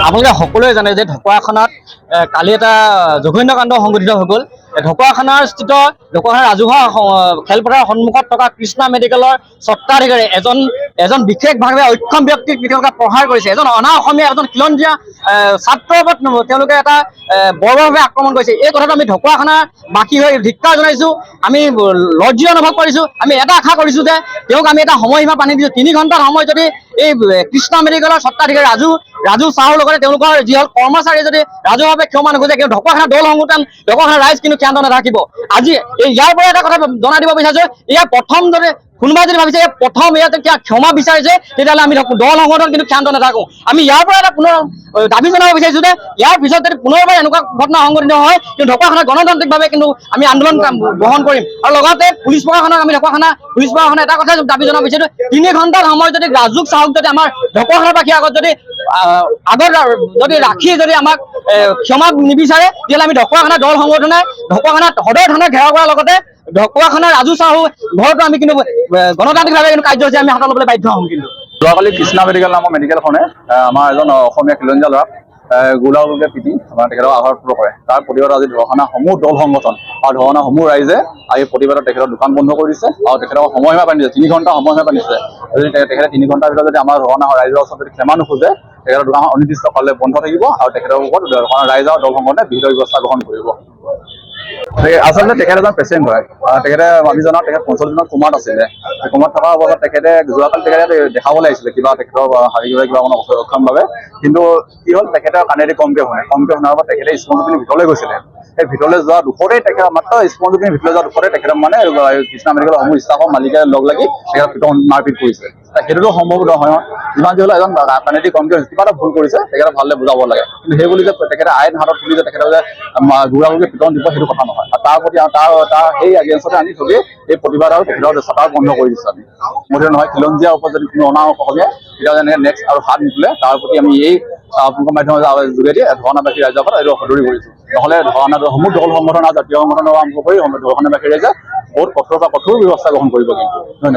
আপোনালোকে সকলোৱে জানে যে ঢকুৱাখানাত কালি এটা জঘন্য কাণ্ড সংঘটিত হৈ গ'ল। ঢকুৱাখানাৰ স্থিত ঢকুৱাখানাৰ ৰাজহুৱা খেলপথাৰৰ সন্মুখত থকা কৃষ্ণা মেডিকেলৰ স্বত্বাধিকাৰী এজন বিশেষভাৱে অক্ষম ব্যক্তিক তেওঁলোকে প্ৰহাৰ কৰিছে। এজন অনা অসমীয়া এজন খিলঞ্জীয়া ছাত্ৰৰ ওপৰত তেওঁলোকে এটা বৰ্বৰভাৱে আক্ৰমণ কৰিছে। এই কথাটো আমি ঢকুৱাখানাৰ বাসী হৈ ধিক্কাৰ জনাইছোঁ। আমি লজ্জিত অনুভৱ কৰিছোঁ। আমি এটা আশা কৰিছোঁ যে তেওঁক আমি এটা সময়সীমা বান্ধি দিছোঁ। 3 ঘণ্টাৰ সময় যদি এই কৃষ্ণা মেডিকেলৰ স্বত্বাধিকাৰী ৰাজু চাহৰ লগতে তেওঁলোকৰ যিসকল কৰ্মচাৰী যদি ৰাজহুৱাভাৱে ক্ষমা নোখোজে, কিন্তু ঢকুৱাখানা দল সংগঠন ঢকুৱাখানা ৰাইজ কিন্তু ক্ষান্ত নাথাকিব। আজি ইয়াৰ পৰা এটা কথা জনাই দিব বিচাৰিছোঁ, ইয়াৰ প্ৰথম যদি কোনোবাই যদি ভাবিছে প্ৰথম ইয়াত ক্ষমা বিচাৰিছে, তেতিয়াহ'লে আমি দল সংগঠন কিন্তু ক্ষান্ত নাথাকোঁ। আমি ইয়াৰ পৰা এটা পুনৰ দাবী জনাব বিচাৰিছোঁ যে ইয়াৰ পিছত যদি পুনৰবাৰ এনেকুৱা ঘটনা সংঘটিত হয়, কিন্তু ঢকুৱাখানা গণতান্ত্ৰিকভাৱে কিন্তু আমি আন্দোলন গ্ৰহণ কৰিম। আৰু লগতে পুলিচ প্ৰশাসনক আমি ঢকুৱাখানা পুলিচ প্ৰশাসনে এটা কথা দাবী জনাব বিচাৰিছোঁ, 3 ঘণ্টাৰ সময় যদি ৰাজুক চাহক যদি আমাৰ ঢকুৱাখানাবাসীৰ আগত যদি ৰাখি যদি আমাক ক্ষমা নিবিচাৰে, তেতিয়াহ'লে আমি ঢকুৱাখানা দল সংগঠনে ঢকুৱাখানা সদৰ থানা ঘেৰাও কৰাৰ লগতে ঢকুৱাখানাৰ ৰাজু চাহু ঘৰতো আমি কিন্তু গণতান্ত্ৰিকভাৱে কিন্তু কাৰ্যসূচী আমি হাতত ল'বলৈ বাধ্য হ'ম। কিন্তু যোৱাকালি কৃষ্ণা মেডিকেল নামৰ মেডিকেলখনে আমাৰ এজন অসমীয়া খিলঞ্জীয়া ল'ৰাক গোলাগুলকে পিটি আমাৰ তেখেতক আঘাতপ্ৰাপ্ত কৰে। তাৰ প্ৰতিবাদত আজি ঢকুৱাখানা সমূহ দল সংগঠন আৰু ঢকুৱাখানা সমূহ ৰাইজে আজি প্ৰতিবাদত তেখেতৰ দোকান বন্ধ কৰি দিছে আৰু তেখেতক সময়সীমা বান্ধি দিছে। 3 ঘণ্টা সময়সীমা বান্ধিছে। যদি তেখেতে 3 ঘণ্টাৰ ভিতৰত যদি আমাৰ ঢকুৱাখানা ৰাইজৰ ওচৰত যদি ক্ষমা নোখোজে, তেখেতৰ দোকান অনিৰ্দিষ্ট কাললৈ বন্ধ থাকিব আৰু তেখেতৰ ওপৰত ঢকুৱাখানা ৰাইজ আৰু দল সংগঠনে বিহিত ব্যৱস্থা গ্ৰহণ কৰিব। আচলতে তেখেত এজন পেচেণ্ট হয়। তেখেতে আমি জনাত তেখেত 45 দিনত কোমাত আছিলে। কোমাত থকা অৱস্থাত তেখেতে যোৱাকালি তেখেতে দেখাবলৈ আহিছিলে কিবা তেখেতৰ শাৰীৰিক কিবা অক্ষমভাৱে। কিন্তু কি হ'ল, তেখেতৰ কাণেদি কমকে শুনাৰ পৰা তেখেতে স্পঞ্জখিনি ভিতৰলৈ গৈছিলে। সেই ভিতৰলৈ যোৱা দুখতেই তেখেত মাত্ৰ স্পঞ্জখিনি ভিতৰলৈ যোৱা দুখতে তেখেতক মানে কৃষ্ণা মেডিকেলৰ সমূহ ষ্টাফৰ মালিকে লগ লাগি তেখেতক পিটন মাৰপিট কৰিছে। সেইটোতো সম্ভৱ নহয়। যিমান যি হ'লেও এজন কাণেদি কমকে কিবা এটা ভুল কৰিছে, তেখেতক ভালদৰে বুজাব লাগে। কিন্তু সেই বুলি যে তেখেতে আইন হাতত তুলি যে তেখেতক যে গুড়াগুড়িকে পিটন দিব, সেইটো কথা নহয়। আৰু তাৰ প্ৰতি তাৰ সেই এগেইনষ্টতে আমি চবেই এই প্ৰতিবাদ আৰু তেখেতৰ চেষ্টা বন্ধ কৰি দিছোঁ। আমি মুঠতে নহয়, খিলঞ্জীয়াৰ ওপৰত যদি কোনো অনা অসমীয়া তেতিয়া যেনেকৈ নেক্সট আৰু হাত নিদিলে, তাৰ প্ৰতি আমি এই আপোনালোকৰ মাধ্যমৰ যোগেদি ঢকুৱাখানাবাসী ৰাইজৰ পৰা এইটো সদৰি কৰিছোঁ। নহ'লে ঢকুৱাখানাৰ সমূহ দল সংগঠন আৰু জাতীয় সংগঠনক আৰম্ভ কৰি ঢকুৱাখানাবাসী ৰাইজে বহুত কঠোৰ ব্যৱস্থা গ্ৰহণ কৰিব। কিন্তু